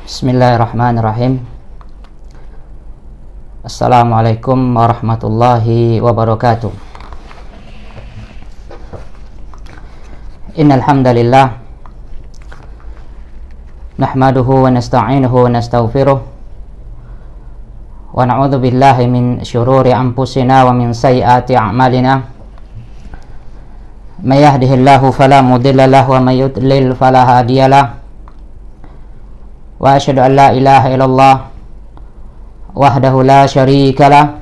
Bismillahirrahmanirrahim. Assalamualaikum warahmatullahi wabarakatuh. Innal hamdalillah nahmaduhu wa nasta'inuhu wa nastaghfiruh wa na'udzu billahi min syururi anfusina wa min sayyiati a'malina. May yahdihillahu fala mudilla lahu wa may yudlil fala hadiyalah. Wa asyhadu an la ilaha illallah wahdahu la syarika lah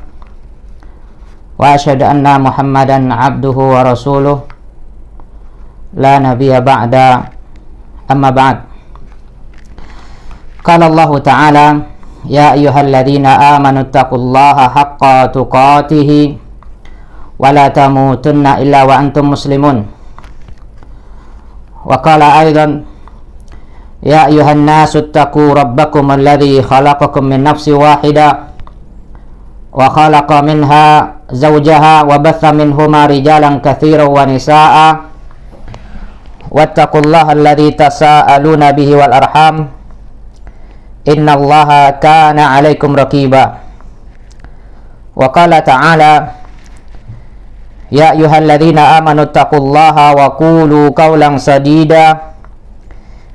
wa asyhadu anna Muhammadan abduhu wa rasuluh la nabiyya ba'da, amma ba'd. Qala Allah ta'ala ya ayyuhalladzina amanu taqullaha haqqa tuqatih wa la tamutunna illa wa antum muslimun. Wa qala aidan ya ayuhan nasu taqu rabbakum alladhi khalaqakum min nafsin wahida wa khalaqa minha zawjaha wa batha minhuma rijalan katsiran wa nisaa wattaqullaha alladhi tasaaluna bihi wal arham innallaha kana 'alaikum raqiba. Wa qala ta'ala ya ayyuhalladzina amanu taqullaha wa qulu qawlan sadida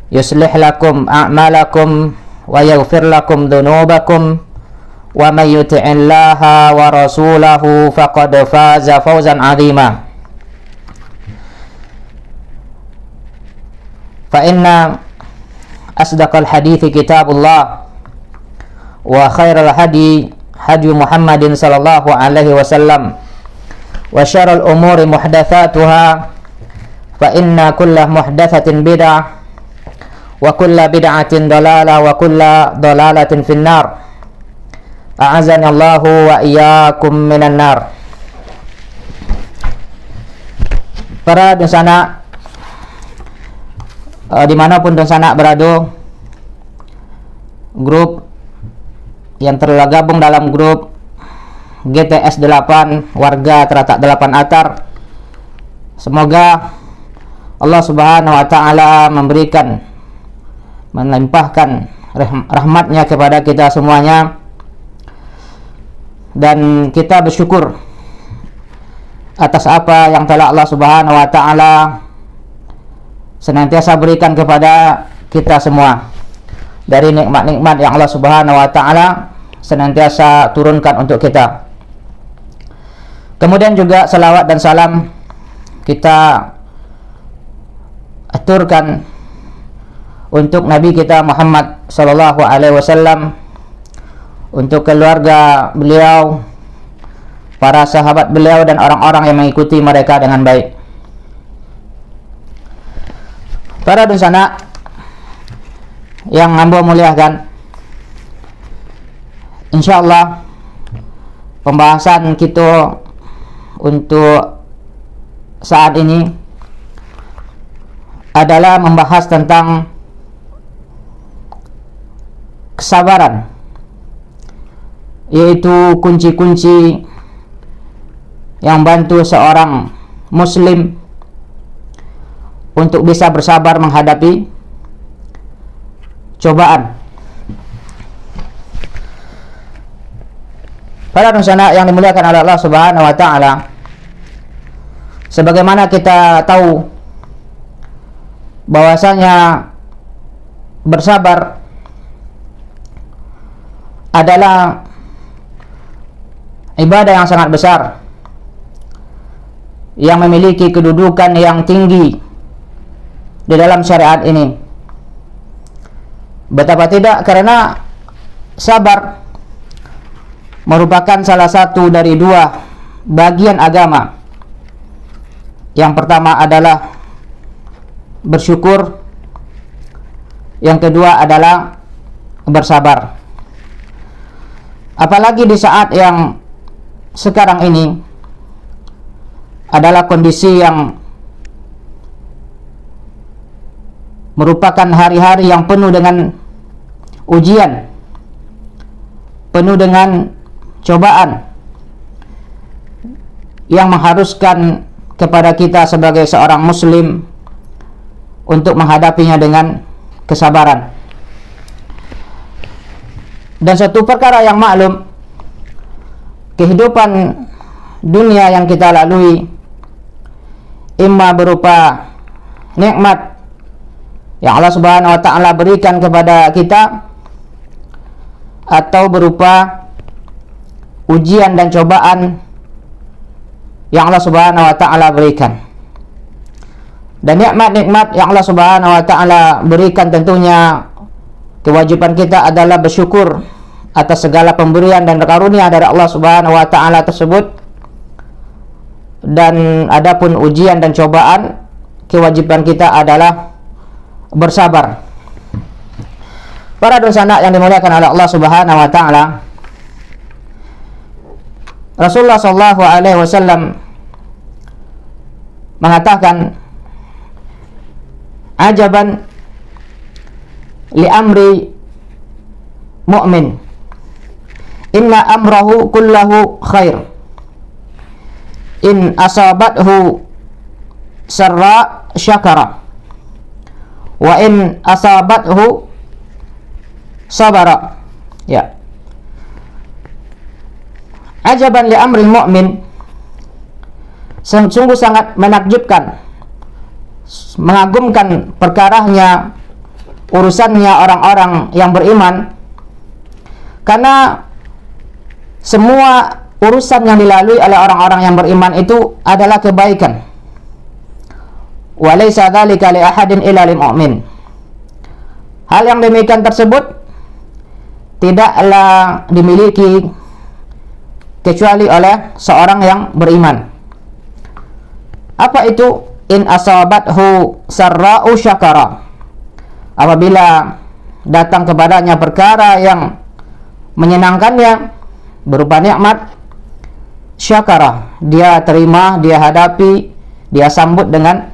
yuslih lakum a'malakum wa yaghfir lakum dhunubakum wa may yuti'illaha wa rasulahu faqad faza fawzan 'azima. Fa inna asdaqal hadithi kitabullah wa khairal hadi hadi Muhammadin sallallahu alaihi wasallam wa syarrul umuri muhdatsatuha fa inna kulla muhdatsatin bid'ah wa kulla bid'atin dalalah wa kulla dalalatin finnar. A'azani Allahu wa iyyakum minan nar. Para donsana dimanapun donsana berada, grup yang tergabung dalam grup GTS 8 warga Teratak 8 Atar, semoga Allah Subhanahu wa ta'ala melimpahkan rahmatnya kepada kita semuanya, dan kita bersyukur atas apa yang telah Allah Subhanahu wa ta'ala senantiasa berikan kepada kita semua dari nikmat-nikmat yang Allah Subhanahu wa ta'ala senantiasa turunkan untuk kita. Kemudian juga salawat dan salam kita aturkan untuk Nabi kita Muhammad sallallahu alaihi wasallam, untuk keluarga beliau, para sahabat beliau, dan orang-orang yang mengikuti mereka dengan baik. Para donsana yang hamba muliakan, insyaallah pembahasan kita untuk saat ini adalah membahas tentang kesabaran, yaitu kunci-kunci yang bantu seorang muslim untuk bisa bersabar menghadapi cobaan. Para donsana yang dimuliakan oleh Allah Subhanahu wa ta'ala, sebagaimana kita tahu bahwasanya bersabar adalah ibadah yang sangat besar yang memiliki kedudukan yang tinggi di dalam syariat ini. Betapa tidak, karena sabar merupakan salah satu dari dua bagian agama. Yang pertama adalah bersyukur, yang kedua adalah bersabar. Apalagi di saat yang sekarang ini adalah kondisi yang merupakan hari-hari yang penuh dengan ujian, penuh dengan cobaan, yang mengharuskan kepada kita sebagai seorang muslim untuk menghadapinya dengan kesabaran. Dan suatu perkara yang maklum, kehidupan dunia yang kita lalui imma berupa nikmat yang Allah Subhanahu wa taala berikan kepada kita, atau berupa ujian dan cobaan yang Allah Subhanahu wa taala berikan. Dan nikmat-nikmat yang Allah Subhanahu wa taala berikan, tentunya kewajiban kita adalah bersyukur atas segala pemberian dan karunia dari Allah Subhanahu wa taala tersebut. Dan adapun ujian dan cobaan, kewajiban kita adalah bersabar. Para dosana yang dimuliakan oleh Allah Subhanahu wa taala, Rasulullah sallallahu alaihi wasallam mengatakan, ajaban li amri mu'min, inna amrahu kullahu khair, in asabathu sarra syakara, wa in asabathu sabara. Ya, ajaban li amri mu'min, sungguh sangat menakjubkan, mengagumkan perkaranya, urusannya orang-orang yang beriman, karena semua urusan yang dilalui oleh orang-orang yang beriman itu adalah kebaikan. Wa laisa dzalika li ahadin illa lil mu'min. Hal yang demikian tersebut tidaklah dimiliki kecuali oleh seorang yang beriman. Apa itu? In asabathu sarra'u syakara, apabila datang kepadanya perkara yang menyenangkannya berupa nikmat, syakara, dia terima, dia hadapi, dia sambut dengan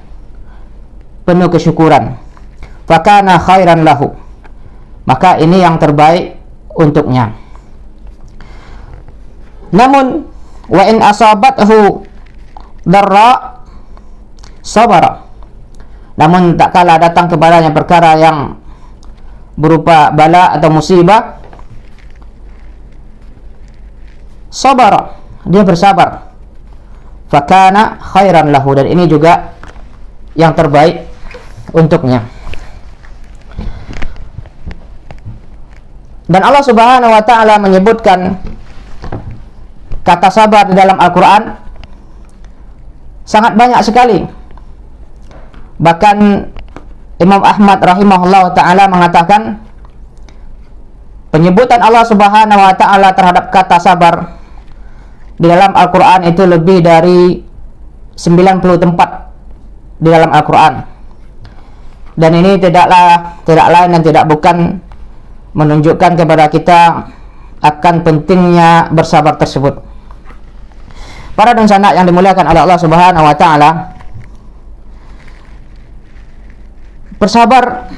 penuh kesyukuran. Fakana khairan lahu, maka ini yang terbaik untuknya. Namun wa in asabathu darra sabara, namun tak kala datang kepadanya perkara yang berupa bala atau musibah, sabara, dia bersabar. Fakana khairan lahu, dan ini juga yang terbaik untuknya. Dan Allah Subhanahu wa taala menyebutkan kata sabar di dalam Al-Quran sangat banyak sekali. Bahkan Imam Ahmad rahimahullah ta'ala mengatakan, penyebutan Allah Subhanahu wa ta'ala terhadap kata sabar di dalam Al-Quran itu lebih dari 90 tempat di dalam Al-Quran. Dan ini tidak lain dan tidak bukan menunjukkan kepada kita akan pentingnya bersabar tersebut. Para dan sanak yang dimuliakan oleh Allah Subhanahu wa ta'ala, bersabar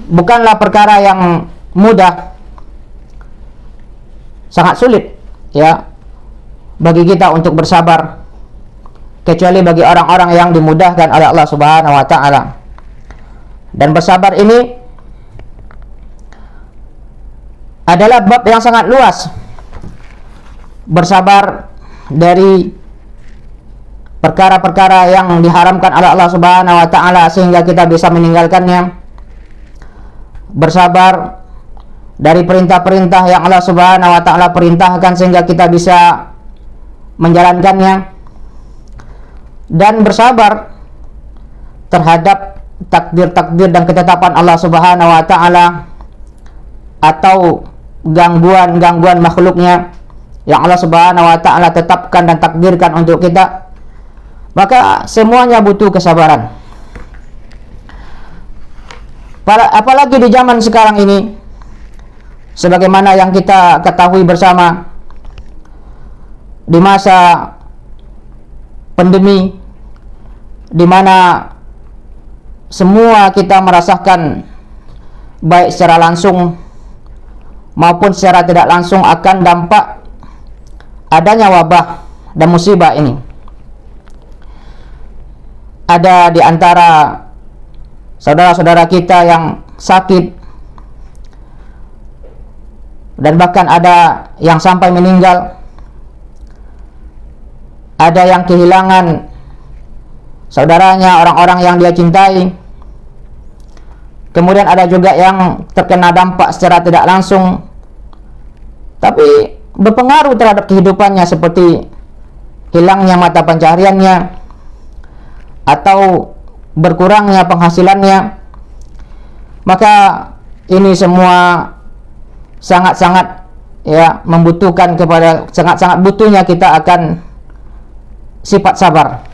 bukanlah perkara yang mudah, sangat sulit ya bagi kita untuk bersabar, kecuali bagi orang-orang yang dimudahkan oleh Allah Subhanahu wa ta'ala. Dan bersabar ini adalah bab yang sangat luas. Bersabar dari perkara-perkara yang diharamkan oleh Allah Subhanahu wa ta'ala sehingga kita bisa meninggalkannya. Bersabar dari perintah-perintah yang Allah Subhanahu wa ta'ala perintahkan sehingga kita bisa menjalankannya. Dan bersabar terhadap takdir-takdir dan ketetapan Allah Subhanahu wa ta'ala atau gangguan-gangguan makhluknya yang Allah Subhanahu wa ta'ala tetapkan dan takdirkan untuk kita, maka semuanya butuh kesabaran. Apalagi di zaman sekarang ini, sebagaimana yang kita ketahui bersama, di masa pandemi, di mana semua kita merasakan baik secara langsung maupun secara tidak langsung akan dampak adanya wabah dan musibah ini. Ada di antara saudara-saudara kita yang sakit, dan bahkan ada yang sampai meninggal, ada yang kehilangan saudaranya, orang-orang yang dia cintai. Kemudian ada juga yang terkena dampak secara tidak langsung tapi berpengaruh terhadap kehidupannya, seperti hilangnya mata pencahariannya atau berkurangnya penghasilannya. Maka ini semua sangat-sangat ya membutuhkan kepada sangat-sangat butuhnya kita akan sifat sabar.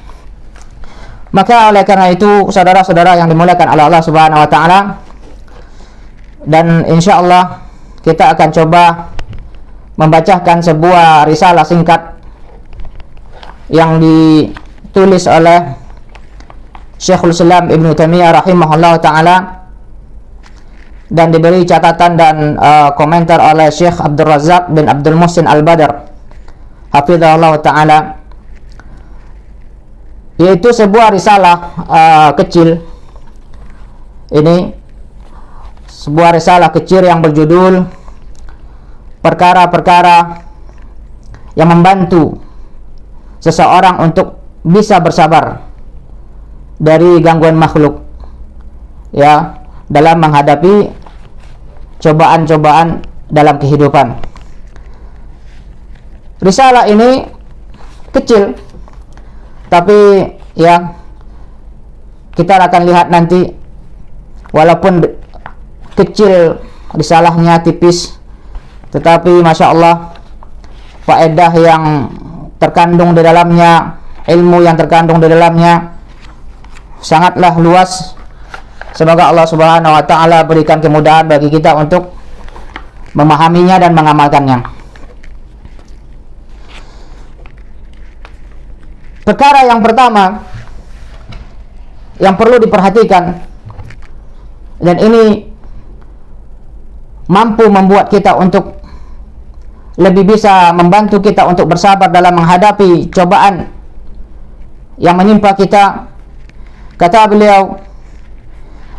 Maka oleh karena itu saudara-saudara yang dimuliakan oleh Allah Subhanahu wa taala, dan insyaallah kita akan coba membacakan sebuah risalah singkat yang ditulis oleh Syekhul Islam Ibnu Taimiyah rahimahullah taala dan diberi catatan dan komentar oleh Syekh Abdul Razak bin Abdul Muhsin Al-Badr hafizahullah taala, yaitu sebuah risalah kecil. Ini sebuah risalah kecil yang berjudul perkara-perkara yang membantu seseorang untuk bisa bersabar dari gangguan makhluk ya dalam menghadapi cobaan-cobaan dalam kehidupan. Risalah ini kecil, tapi ya kita akan lihat nanti, walaupun kecil risalahnya, tipis, tetapi masya Allah faedah yang terkandung di dalamnya, ilmu yang terkandung di dalamnya sangatlah luas. Semoga Allah Subhanahu wa taala berikan kemudahan bagi kita untuk memahaminya dan mengamalkannya. Perkara yang pertama yang perlu diperhatikan, dan ini mampu membuat kita untuk lebih bisa membantu kita untuk bersabar dalam menghadapi cobaan yang menimpa kita. Kata beliau,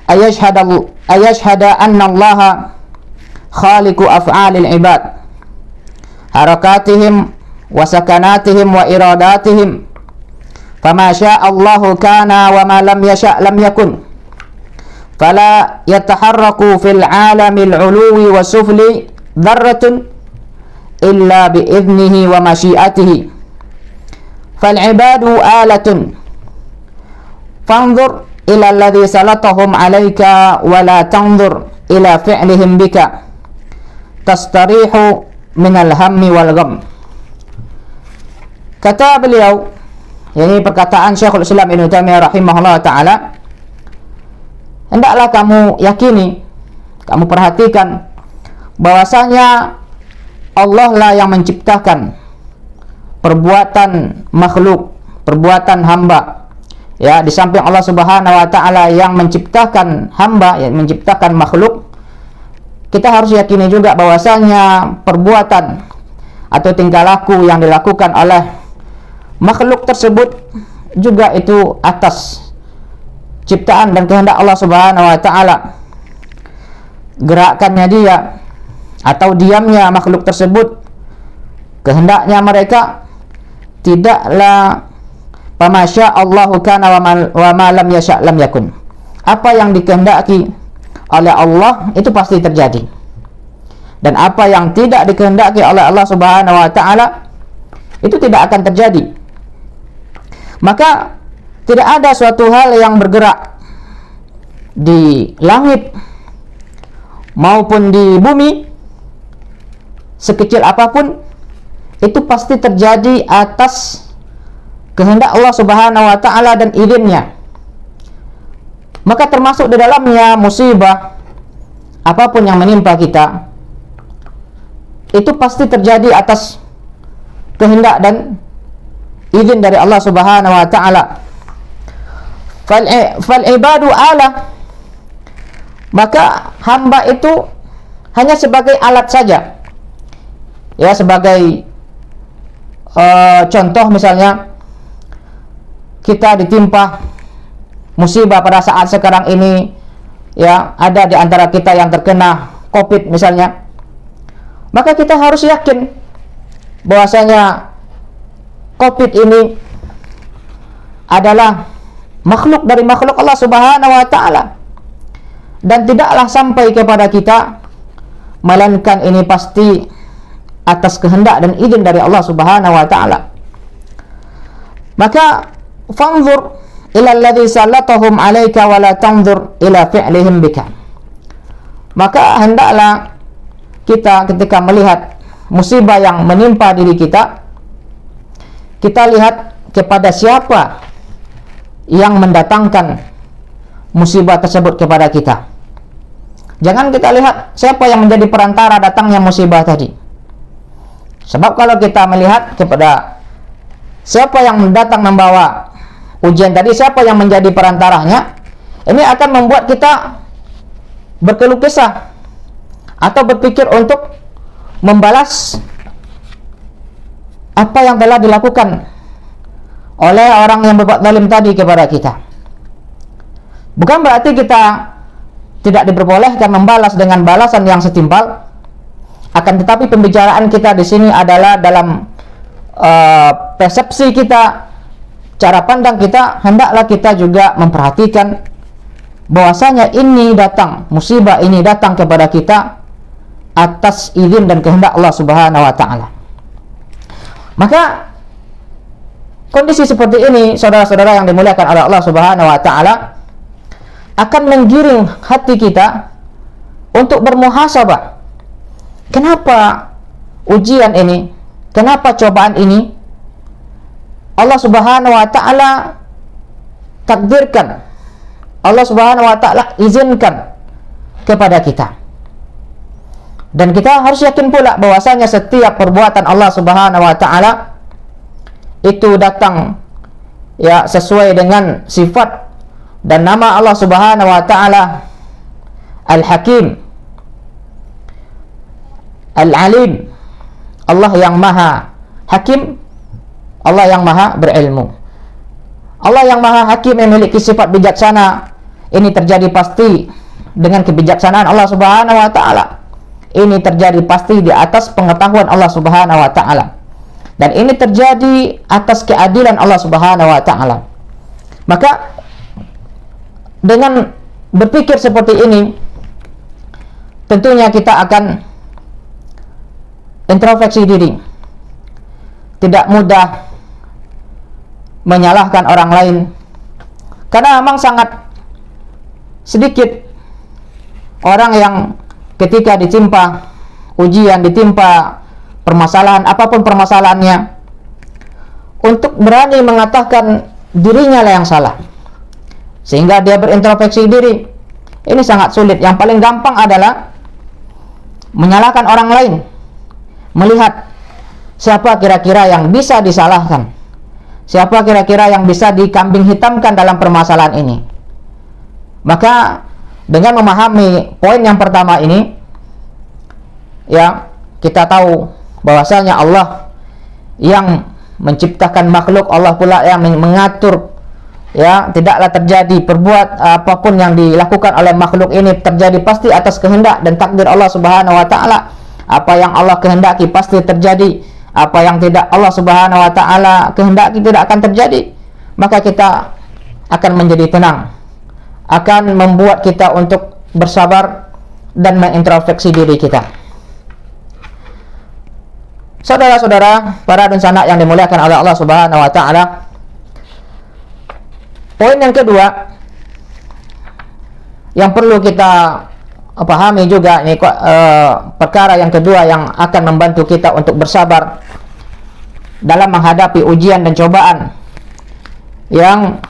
ayashhada anna allaha khaliqu af'alil ibad, harakatihim wa sakanatihim wa iradatihim, fama syaa Allahu kana wa ma lam yasha' lam yakun, fala yataharraku fil alamil uluwi wa sufli dzarratun illa bi idnihi wa masyiatihi, fal ibadu alatun fanzur ila alladhi salatahum alayka wa la tanzur ila fi'lihim bika tastarihu minal hammi wal gham. Kata beliau, ini perkataan Syekhul Islam Ibnu Taimiyah rahimahullah taala, hendaklah kamu yakini, kamu perhatikan bahwasanya Allah lah yang menciptakan perbuatan makhluk, perbuatan hamba. Ya, di samping Allah Subhanahu wa taala yang menciptakan hamba, yang menciptakan makhluk, kita harus yakini juga bahwasanya perbuatan atau tingkah laku yang dilakukan oleh makhluk tersebut juga itu atas ciptaan dan kehendak Allah Subhanahu wa taala. Gerakannya dia atau diamnya makhluk tersebut, kehendaknya mereka, tidaklah pamasya Allahu kana wa ma lam yasha' lam yakun. Apa yang dikehendaki oleh Allah itu pasti terjadi, dan apa yang tidak dikehendaki oleh Allah Subhanahu wa taala itu tidak akan terjadi. Maka tidak ada suatu hal yang bergerak di langit maupun di bumi, sekecil apapun, itu pasti terjadi atas kehendak Allah Subhanahu wa taala dan izinnya. Maka termasuk di dalamnya musibah apapun yang menimpa kita, itu pasti terjadi atas kehendak dan izin dari Allah Subhanahu wa taala. Fal ibadu ala, maka hamba itu hanya sebagai alat saja. Ya, sebagai contoh misalnya kita ditimpa musibah pada saat sekarang ini, ya, ada di antara kita yang terkena COVID misalnya, Maka kita harus yakin bahwasanya COVID ini adalah makhluk dari makhluk Allah Subhanahu wa taala, dan tidaklah sampai kepada kita melainkan ini pasti atas kehendak dan izin dari Allah Subhanahu wa taala. Maka fanzur ila alladhi sallatahum 'alaika wa la tanzur ila fi'lihim bika. Maka hendaklah kita ketika melihat musibah yang menimpa diri kita, kita lihat kepada siapa yang mendatangkan musibah tersebut kepada kita. Jangan kita lihat siapa yang menjadi perantara datangnya musibah tadi. Sebab kalau kita melihat kepada siapa yang datang membawa ujian tadi, siapa yang menjadi perantaranya, ini akan membuat kita berkeluh kesah atau berpikir untuk membalas apa yang telah dilakukan oleh orang yang berbuat zalim tadi kepada kita. Bukan berarti kita tidak diperbolehkan membalas dengan balasan yang setimpal, akan tetapi pembicaraan kita di sini adalah dalam persepsi kita, cara pandang kita, hendaklah kita juga memperhatikan bahwasanya ini datang, musibah ini datang kepada kita atas izin dan kehendak Allah Subhanahu wa taala. Maka kondisi seperti ini, saudara-saudara yang dimuliakan oleh Allah Subhanahu wa taala, akan menggiring hati kita untuk bermuhasabah. Kenapa ujian ini? Kenapa cobaan ini Allah Subhanahu wa taala takdirkan, Allah Subhanahu wa taala izinkan kepada kita? Dan kita harus yakin pula bahwasanya setiap perbuatan Allah Subhanahu wa taala itu datang ya sesuai dengan sifat dan nama Allah Subhanahu wa taala Al-Hakim, Al-Alim. Allah yang maha hakim, Allah yang maha berilmu. Allah yang maha hakim memiliki sifat bijaksana. Ini terjadi pasti dengan kebijaksanaan Allah Subhanahu wa taala. Ini terjadi pasti di atas pengetahuan Allah Subhanahu wa taala. Dan ini terjadi atas keadilan Allah Subhanahu wa taala. Maka dengan berpikir seperti ini, tentunya kita akan introspeksi diri. Tidak mudah menyalahkan orang lain, karena memang sangat sedikit orang yang ketika ditimpa ujian, ditimpa permasalahan, apapun permasalahannya, untuk berani mengatakan dirinya lah yang salah, sehingga dia berintrospeksi diri. Ini sangat sulit. Yang paling gampang adalah menyalahkan orang lain, melihat siapa kira-kira yang bisa disalahkan, siapa kira-kira yang bisa dikambing hitamkan dalam permasalahan ini. Maka dengan memahami poin yang pertama ini, ya, kita tahu bahwasanya Allah yang menciptakan makhluk, Allah pula yang mengatur, ya, tidaklah terjadi perbuat apapun yang dilakukan oleh makhluk ini terjadi pasti atas kehendak dan takdir Allah Subhanahu wa taala. Apa yang Allah kehendaki pasti terjadi, apa yang tidak Allah Subhanahu wa taala kehendaki tidak akan terjadi. Maka kita akan menjadi tenang, akan membuat kita untuk bersabar dan mengintrospeksi diri kita. Saudara-saudara, para dan sanak yang dimuliakan oleh Allah Subhanahu wa taala, poin yang kedua yang perlu kita pahami juga, ini perkara yang kedua yang akan membantu kita untuk bersabar dalam menghadapi ujian dan cobaan yang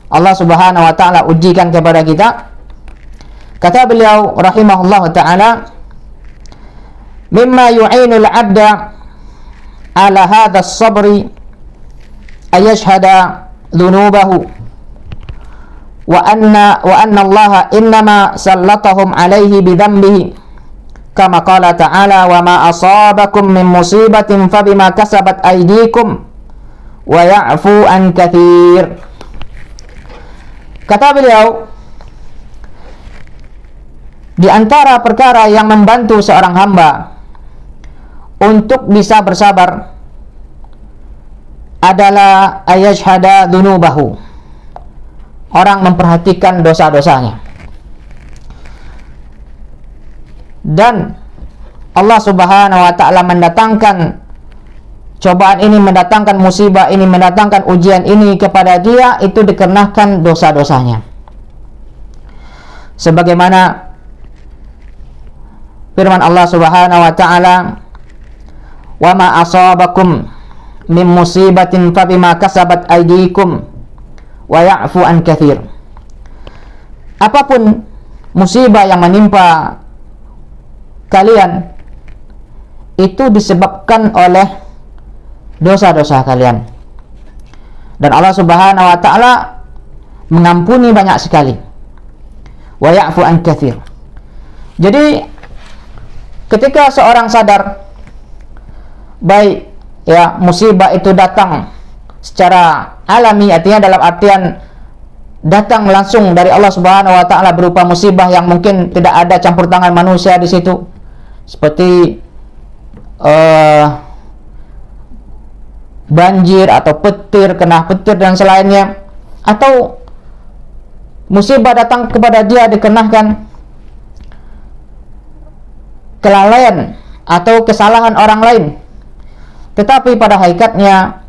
Allah Subhanahu wa taala ujikan kepada kita. Kata beliau rahimahullah taala, mimma yu'inul 'abda ala hadha as-sabri ayashhada dhunubahu wa anna Allah innama sallatahum alaihi bidhanbihi kama qala ta'ala wa ma asabakum min musibatin fabima kasabat aydikum wa ya'fu an katsir. Kata beliau, di antara perkara yang membantu seorang hamba untuk bisa bersabar adalah ayashhada dzunubahu. Orang memperhatikan dosa-dosanya. Dan Allah Subhanahu wa taala mendatangkan cobaan ini, mendatangkan musibah ini, mendatangkan ujian ini kepada dia itu dikarenakan dosa-dosanya. Sebagaimana firman Allah Subhanahu wa taala, "Wa ma asabakum min musibatin fabima kasabat aydikum wa ya'fu an katsir." Apapun musibah yang menimpa kalian itu disebabkan oleh dosa-dosa kalian. Dan Allah Subhanahu wa taala mengampuni banyak sekali. Wa ya'fu an katsir. Jadi ketika seorang sadar baik ya musibah itu datang secara alami, artinya dalam artian datang langsung dari Allah Subhanahu wa taala berupa musibah yang mungkin tidak ada campur tangan manusia di situ, seperti banjir atau petir, kena petir dan selainnya, atau musibah datang kepada dia dikenakan kelalaian atau kesalahan orang lain. Tetapi pada hakikatnya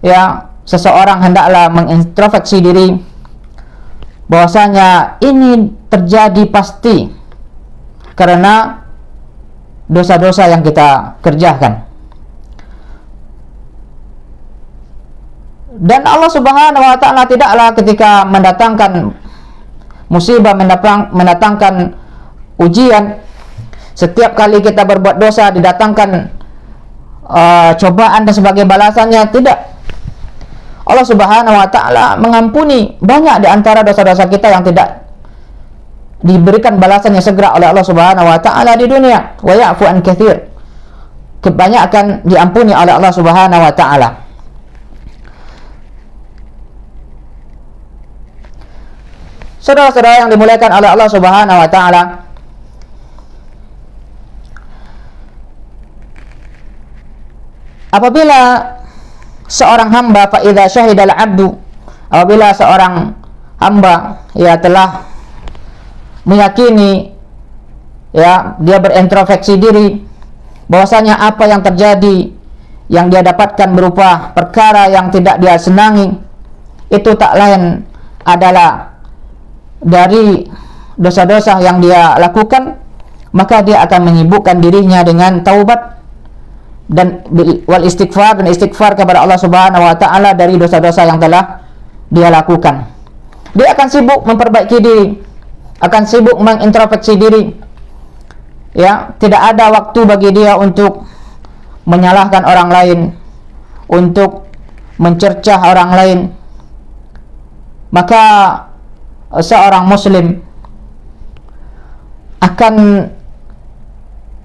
ya seseorang hendaklah mengintrospeksi diri bahwasanya ini terjadi pasti karena dosa-dosa yang kita kerjakan. Dan Allah Subhanahu wa taala tidaklah ketika mendatangkan musibah, mendatangkan ujian, setiap kali kita berbuat dosa didatangkan cobaan dan sebagai balasannya, tidak. Allah Subhanahu wa taala mengampuni banyak di antara dosa-dosa kita yang tidak diberikan balasannya segera oleh Allah Subhanahu wa taala di dunia. Wa ya'fu an katsir. Kebanyakan diampuni oleh Allah Subhanahu wa taala. Saudara-saudara yang dimuliakan oleh Allah Subhanahu wa taala, apabila seorang hamba fa idza syahidal abdu, apabila seorang hamba ya telah meyakini ya dia berintrospeksi diri bahwasanya apa yang terjadi yang dia dapatkan berupa perkara yang tidak dia senangi itu tak lain adalah dari dosa-dosa yang dia lakukan, maka dia akan menyibukkan dirinya dengan taubat dan wal istighfar, dan istighfar kepada Allah Subhanahu wa taala dari dosa-dosa yang telah dia lakukan. Dia akan sibuk memperbaiki diri, akan sibuk mengintrospeksi diri. Ya, tidak ada waktu bagi dia untuk menyalahkan orang lain, untuk mencercah orang lain. Maka seorang muslim akan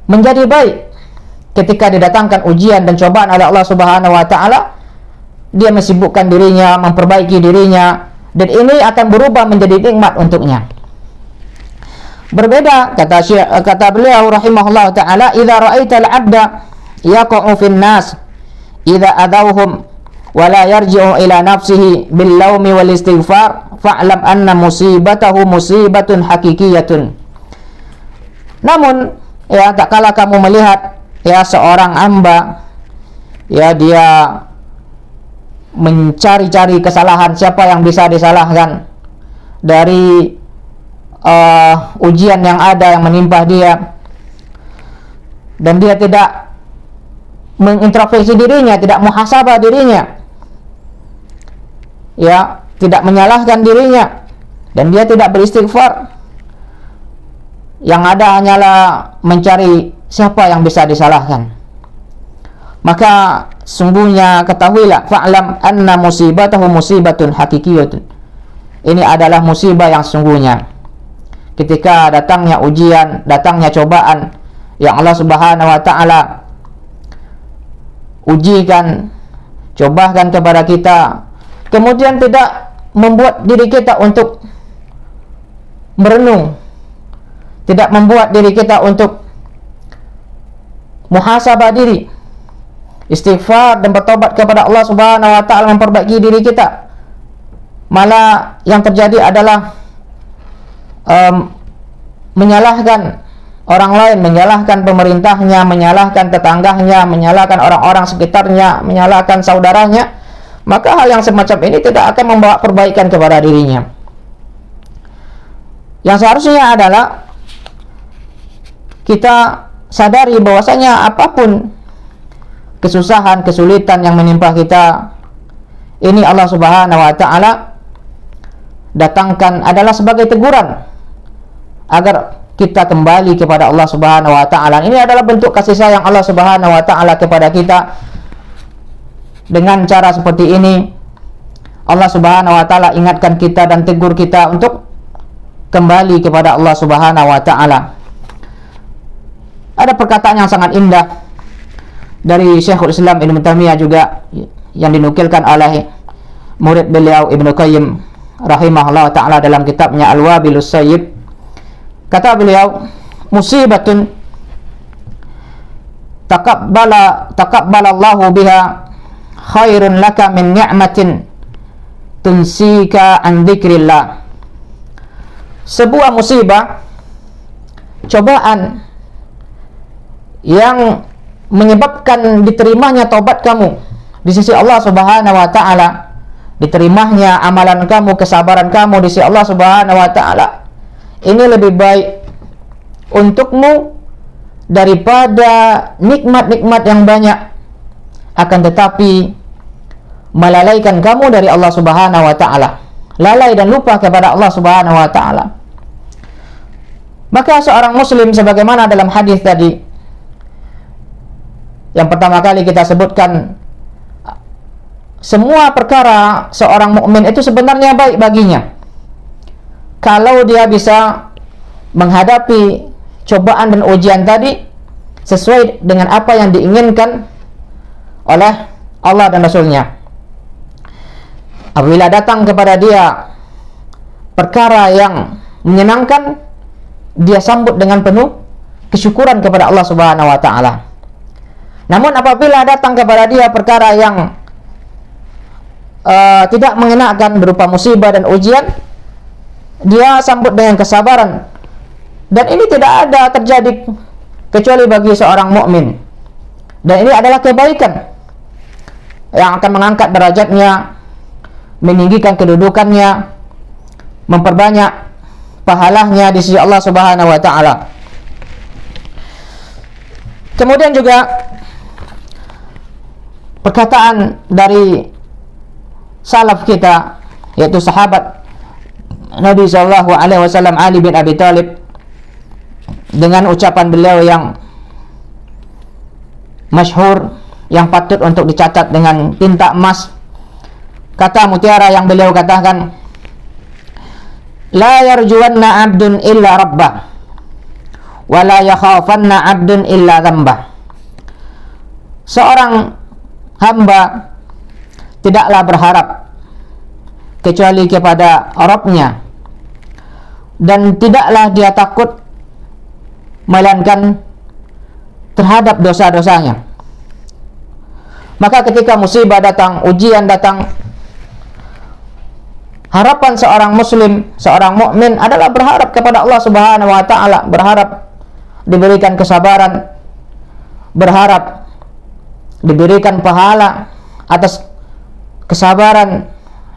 menjadi baik ketika didatangkan ujian dan cobaan oleh Allah Subhanahu wa taala. Dia mesibukkan dirinya, memperbaiki dirinya, dan ini akan berubah menjadi nikmat untuknya. Berbeda kata beliau rahimahullah taala, idza ra'aita al-'abda yaqa'u fin nas idza adawhum wa la yarji'u ila nafsihi bil laumi wal istighfar fa'lam anna musibatahu musibatun hakikiyatun. Namun ya tak kala kamu melihat ya seorang hamba ya dia mencari-cari kesalahan, siapa yang bisa disalahkan dari ujian yang ada yang menimpa dia, dan dia tidak mengintrospeksi dirinya, tidak muhasabah dirinya, ya tidak menyalahkan dirinya, dan dia tidak beristighfar, yang ada hanyalah mencari siapa yang bisa disalahkan, maka sungguhnya ketahuilah fa'lam anna musibatahu musibatun hakikiyatun. Ini adalah musibah yang sungguhnya. Ketika datangnya ujian, datangnya cobaan yang Allah Subhanahu wa taala ujikan, cobakan kepada kita, kemudian tidak membuat diri kita untuk merenung, tidak membuat diri kita untuk muhasabah diri, istighfar dan bertobat kepada Allah Subhanahu wa taala, memperbaiki diri kita. Malah yang terjadi adalah menyalahkan orang lain, menyalahkan pemerintahnya, menyalahkan tetangganya, menyalahkan orang-orang sekitarnya, menyalahkan saudaranya. Maka hal yang semacam ini tidak akan membawa perbaikan kepada dirinya. Yang seharusnya adalah kita sadari bahwasanya apapun kesusahan, kesulitan yang menimpa kita, ini Allah Subhanahu wa taala datangkan adalah sebagai teguran agar kita kembali kepada Allah Subhanahu wa taala. Ini adalah bentuk kasih sayang Allah Subhanahu wa taala kepada kita. Dengan cara seperti ini, Allah Subhanahu wa taala ingatkan kita dan tegur kita untuk kembali kepada Allah Subhanahu wa taala. Ada perkataan yang sangat indah dari Syekhul Islam Ibnu Taimiyah juga yang dinukilkan oleh murid beliau Ibnu Qayyim rahimahullah taala dalam kitabnya Al-Wabilus Sayyib. Kata beliau, musibatun taqabbalallahu biha khairun laka min ni'matin tunsika an dzikrillah. Sebuah musibah, cobaan yang menyebabkan diterimanya taubat kamu di sisi Allah Subhanahu wa taala, diterimanya amalan kamu, kesabaran kamu di sisi Allah Subhanahu wa taala, ini lebih baik untukmu daripada nikmat-nikmat yang banyak, akan tetapi melalaikan kamu dari Allah Subhanahu wa taala, lalai dan lupa kepada Allah Subhanahu wa taala. Maka seorang muslim, sebagaimana dalam hadis tadi yang pertama kali kita sebutkan, semua perkara seorang mukmin itu sebenarnya baik baginya kalau dia bisa menghadapi cobaan dan ujian tadi sesuai dengan apa yang diinginkan oleh Allah dan Rasul-Nya. Apabila datang kepada dia perkara yang menyenangkan, dia sambut dengan penuh kesyukuran kepada Allah Subhanahu wa taala. Namun apabila datang kepada dia perkara yang tidak mengenakan berupa musibah dan ujian, dia sambut dengan kesabaran. Dan ini tidak ada terjadi kecuali bagi seorang mukmin. Dan ini adalah kebaikan yang akan mengangkat derajatnya, meninggikan kedudukannya, memperbanyak pahalanya di sisi Allah Subhanahu wa taala. Kemudian juga perkataan dari salaf kita, yaitu sahabat Nabi sallallahu alaihi wasallam Ali bin Abi Thalib, dengan ucapan beliau yang masyhur yang patut untuk dicatat dengan tinta emas. Kata mutiara yang beliau katakan, la yarjuwanna 'abdun illa rabbah wa la yakhafanna 'abdun illa dzambah. Seorang hamba tidaklah berharap kecuali kepada Rabb-Nya, dan tidaklah dia takut melainkan terhadap dosa-dosanya. Maka ketika musibah datang, ujian datang, harapan seorang muslim, seorang mukmin adalah berharap kepada Allah Subhanahu wa taala, berharap diberikan kesabaran, berharap diberikan pahala atas kesabaran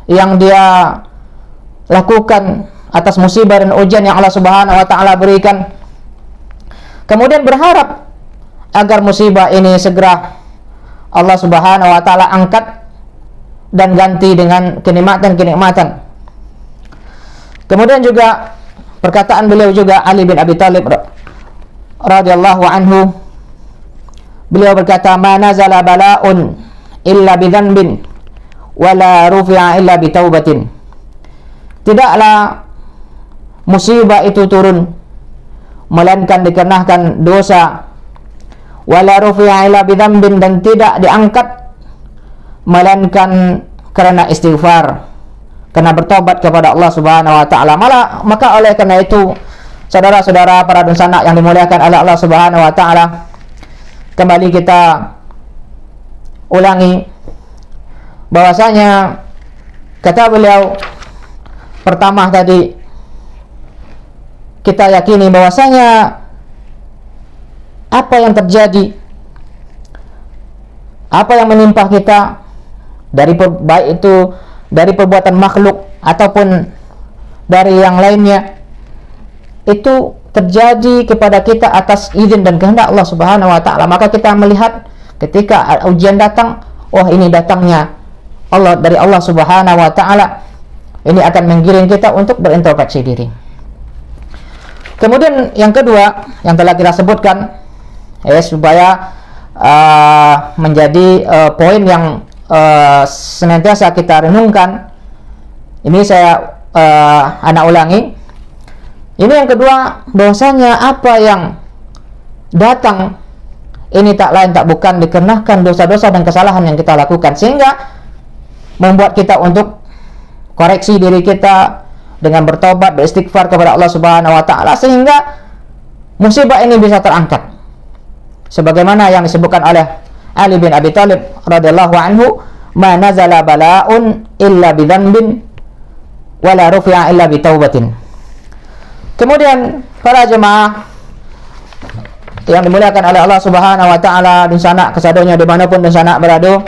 yang dia lakukan atas musibah dan ujian yang Allah Subhanahu wa taala berikan. Kemudian berharap agar musibah ini segera Allah Subhanahu wa taala angkat dan ganti dengan kenikmatan-kenikmatan. Kemudian juga perkataan beliau juga Ali bin Abi Thalib radhiyallahu anhu, beliau berkata, "Ma nazala bala'un illa bidzanbin wa la rufi'a illa bitaubatin." Tidaklah musibah itu turun melainkan dikenakan dosa, wala rufi'a illa bidzambin, dan tidak diangkat melainkan karena istighfar, karena bertobat kepada Allah Subhanahu wa taala. Maka oleh karena itu, saudara-saudara para dan sanak yang dimuliakan oleh Allah Subhanahu wa taala, kembali kita ulangi bahwasanya kata beliau pertama tadi, kita yakini bahwasanya apa yang terjadi, apa yang menimpa kita dari baik itu dari perbuatan makhluk ataupun dari yang lainnya, itu terjadi kepada kita atas izin dan kehendak Allah Subhanahu wa taala. Maka kita melihat ketika ujian datang, oh ini datangnya Allah dari Allah Subhanahu wa taala. Ini akan menggiring kita untuk berintrospeksi diri. Kemudian yang kedua yang telah kita sebutkan, supaya menjadi poin yang senantiasa kita renungkan. Ini saya anak ulangi. Ini yang kedua, bahwasanya apa yang datang ini tak lain tak bukan dikarenakan dosa-dosa dan kesalahan yang kita lakukan, sehingga membuat kita untuk koreksi diri kita dengan bertobat, beristighfar kepada Allah Subhanahu wa taala, sehingga musibah ini bisa terangkat. Sebagaimana yang disebutkan oleh Ali bin Abi Thalib radhiyallahu anhu, "Ma nazala bala'un illa bidzanbin wa la rufi'a illa bitaubatin." Kemudian para jemaah yang dimuliakan oleh Allah Subhanahu wa taala, di sana kesadonya dimanapun di sana berada,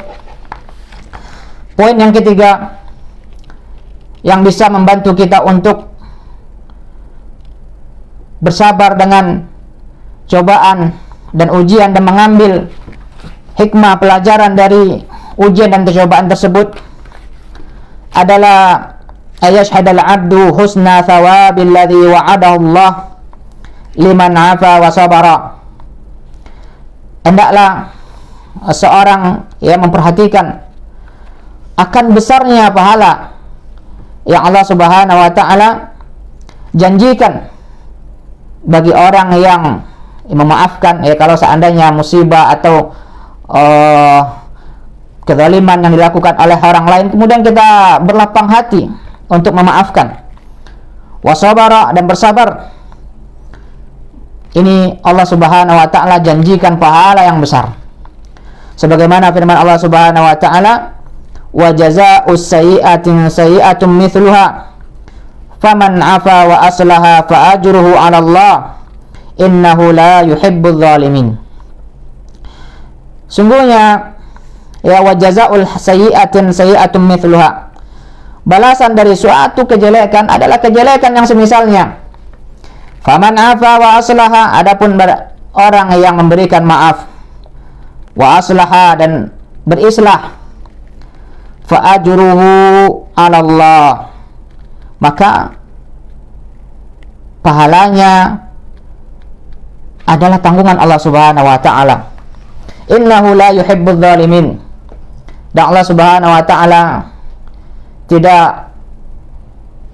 poin yang ketiga yang bisa membantu kita untuk bersabar dengan cobaan dan ujian dan mengambil hikmah pelajaran dari ujian dan cobaan tersebut adalah ayashhadal abdu husna thawabil ladzi wa'adahu Allah liman 'afa wa sabara. Hendaklah seorang yang memperhatikan akan besarnya pahala yang Allah Subhanahu wa taala janjikan bagi orang yang memaafkan, kalau seandainya musibah atau kezaliman yang dilakukan oleh orang lain, kemudian kita berlapang hati untuk memaafkan, wasabara, dan bersabar. Ini Allah Subhanahu wa taala janjikan pahala yang besar, sebagaimana firman Allah Subhanahu wa taala, wa jazaa'us sayyi'atin sayyi'atun mithluha faman 'afa wa aslaha fa ajruhu 'ala Allah innahu la yuhibbudz zalimin. Sungguhnya wa jazaa'ul sayyi'atin sayyi'atun mithluha, balasan dari suatu kejelekan adalah kejelekan yang semisalnya. Faman 'afa wa aslaha, adapun orang yang memberikan maaf, wa aslaha, dan berislah, fa ajruhu 'ala Allah, maka pahalanya adalah tanggungan Allah Subhanahu wa taala. Innahu la yuhibbudz zalimin, dan Allah Subhanahu wa taala tidak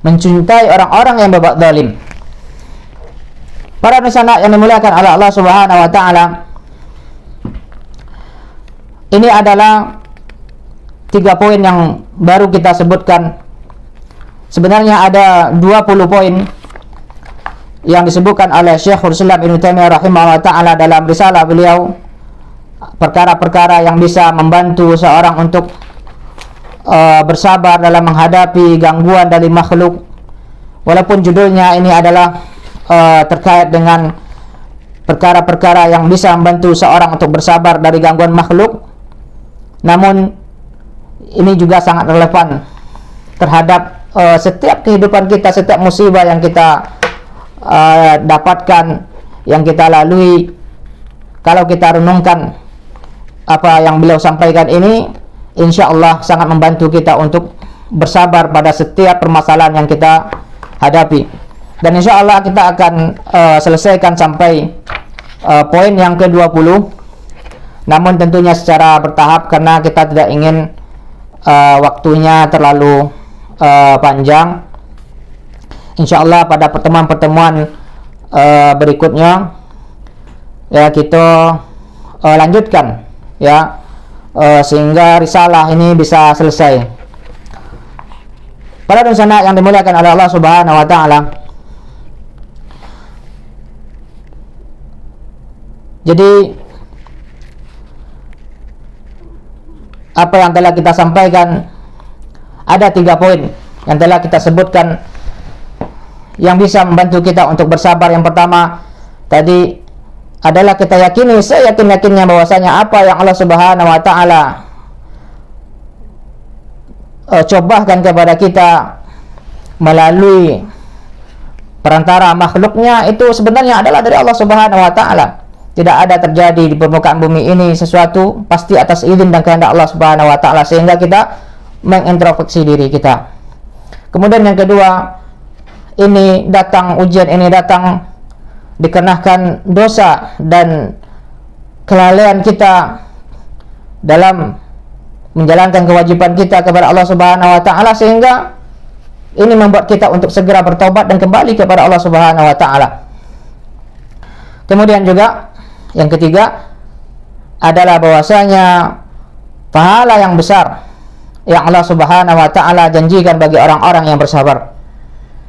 mencintai orang-orang yang berbuat zalim. Para pemirsa yang dimuliakan oleh Allah Subhanahu wa taala, ini adalah 3 poin yang baru kita sebutkan. Sebenarnya ada 20 poin yang disebutkan oleh Syekhul Islam Ibnu Taimiyah rahimahullah taala dalam risalah beliau, perkara-perkara yang bisa membantu seorang untuk bersabar dalam menghadapi gangguan dari makhluk. Walaupun judulnya ini adalah terkait dengan perkara-perkara yang bisa membantu seorang untuk bersabar dari gangguan makhluk, namun ini juga sangat relevan terhadap setiap kehidupan kita, setiap musibah yang kita dapatkan, yang kita lalui. Kalau kita renungkan apa yang beliau sampaikan ini, insya Allah sangat membantu kita untuk bersabar pada setiap permasalahan yang kita hadapi. Dan insya Allah kita akan selesaikan sampai poin yang ke-20, namun tentunya secara bertahap karena kita tidak ingin waktunya terlalu panjang. Insya Allah pada pertemuan-pertemuan berikutnya ya kita lanjutkan ya, sehingga risalah ini bisa selesai. Para pemirsa yang dimuliakan oleh Allah Subhanahu wa taala, jadi apa yang telah kita sampaikan, ada 3 poin yang telah kita sebutkan yang bisa membantu kita untuk bersabar. Yang pertama tadi adalah kita yakini seyakin-yakinnya bahwasanya apa yang Allah Subhanahu wa taala cobakan kepada kita melalui perantara makhluknya itu sebenarnya adalah dari Allah Subhanahu wa taala. Tidak ada terjadi di permukaan bumi ini sesuatu pasti atas izin dan kehendak Allah Subhanahu wa taala, sehingga kita mengintrospeksi diri kita. Kemudian yang kedua, ini datang ujian ini datang dikarenakan dosa dan kelalaian kita dalam menjalankan kewajiban kita kepada Allah Subhanahu wa taala, sehingga ini membuat kita untuk segera bertobat dan kembali kepada Allah Subhanahu wa taala. Kemudian juga yang ketiga adalah bahwasanya pahala yang besar yang Allah Subhanahu wa taala janjikan bagi orang-orang yang bersabar.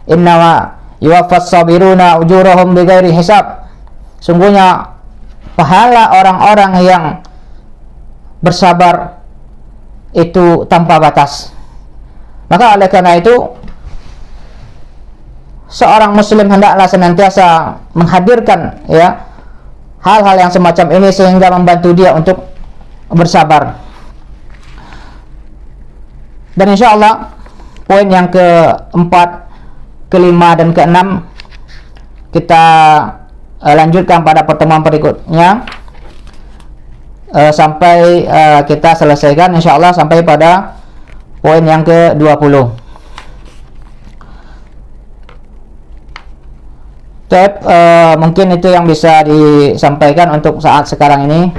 Innama yuwaffas sabiruna ujurahum bighairi hisab. Sungguhnya pahala orang-orang yang bersabar itu tanpa batas. Maka oleh karena itu seorang muslim hendaklah senantiasa menghadirkan hal-hal yang semacam ini sehingga membantu dia untuk bersabar. Dan insya Allah poin yang keempat, kelima, dan keenam kita lanjutkan pada pertemuan berikutnya sampai kita selesaikan insya Allah sampai pada poin yang ke-20. Mungkin itu yang bisa disampaikan untuk saat sekarang ini.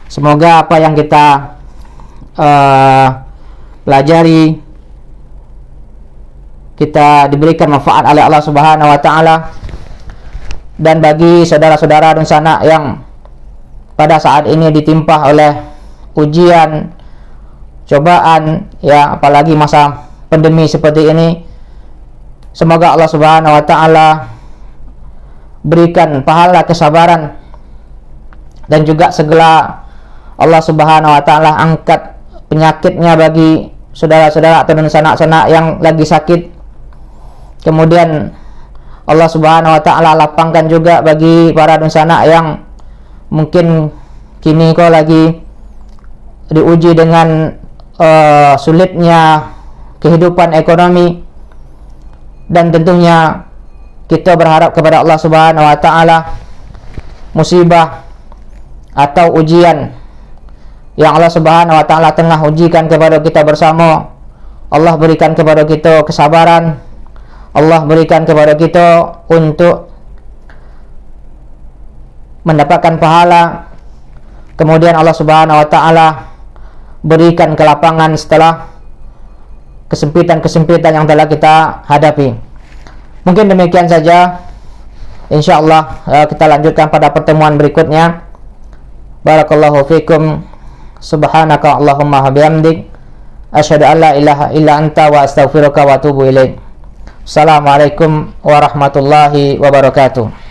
Semoga apa yang kita pelajari kita diberikan manfaat oleh Allah Subhanahu wa taala. Dan bagi saudara-saudara Dunsana yang pada saat ini ditimpa oleh ujian, cobaan, apalagi masa pandemi seperti ini, semoga Allah Subhanahu wa taala berikan pahala kesabaran dan juga segala Allah Subhanahu wa taala angkat penyakitnya bagi saudara-saudara atau sanak-sanak yang lagi sakit. Kemudian Allah Subhanahu wa taala lapangkan juga bagi para sanak yang mungkin kini kok lagi diuji dengan sulitnya kehidupan ekonomi. Dan tentunya kita berharap kepada Allah Subhanahu wa taala musibah atau ujian yang Allah Subhanahu wa taala tengah ujikan kepada kita bersama, Allah berikan kepada kita kesabaran, Allah berikan kepada kita untuk mendapatkan pahala. Kemudian Allah Subhanahu wa taala berikan kelapangan setelah kesempitan-kesempitan yang telah kita hadapi. Mungkin demikian saja. InsyaAllah kita lanjutkan pada pertemuan berikutnya. Barakallahu fikum. Subhanaka Allahumma bihamdik. Asyhadu an la ilaha illa anta wa astaghfiruka wa atubu ilaik. Assalamualaikum warahmatullahi wabarakatuh.